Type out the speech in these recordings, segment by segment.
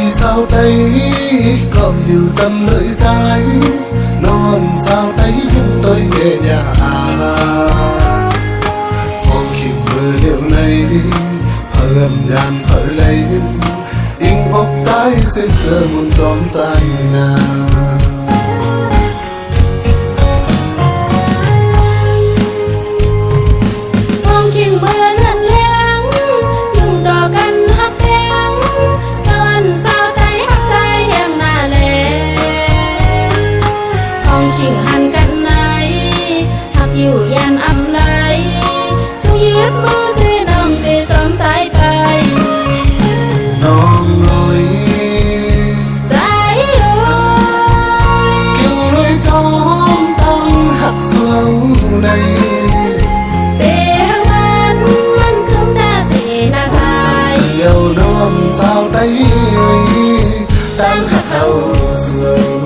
vì sao đây có nhiều trăm lưỡi trái non sao thấy chúng tôi nhẹ nhàng một khi mưa liệu này thở âm nhàn thở lấy in bốc trái sẽ sơ muôn gióm dài nàngอยู่ยันอำไลสู้ยิบมือเสียน้องตีสมสายไปน้องลอยใจโอ้ยเกี่ยวลอยท้องตั้งหักเสือในเตียวันมันคืมตาเสียนาใจเกี่ยวน้องสาวไต้ตั้งหักเอาเสือ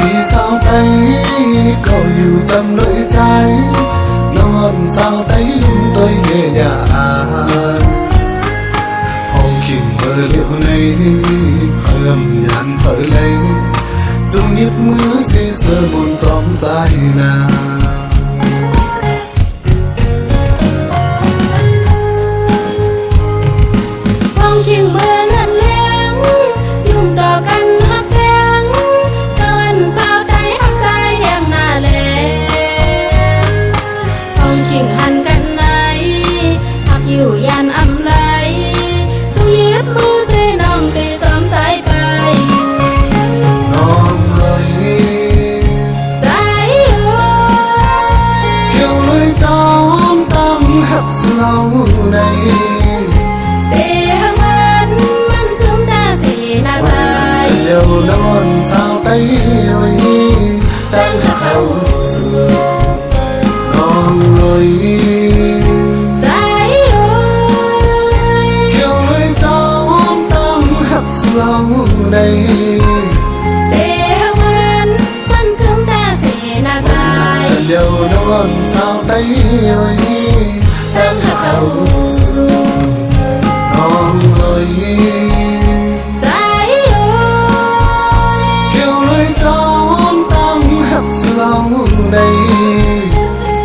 vì sao thấy có nhiều trăm lưỡi trái non sao thấy tôi nhẹ nhàng hôm khi mơ liệu này âm nhàn thở lấy dùng nhịp mưa xì sơ buồn gióm dài nàngอยู่ยันอำไลสู้ยิบมือเสียน้องตีสมสายไปน้องเลยใจโอ้ยเกี่ยวลอยจอมตั้งหักเสือในเตียวันมันคืมตาเสียนาใจเดียวนอนสาวไต้ตั้งหักเอาเสือน้องเลยđây để quên vẫn cứng ta sẽ là dài điều non sao tay ơi đang hào sương non ơi dài ơi kêu lối gió đang hạt sương đây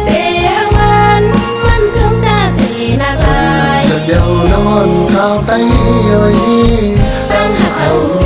để quên vẫn cứng ta sẽ là dài điều non sao tay ơi đang hào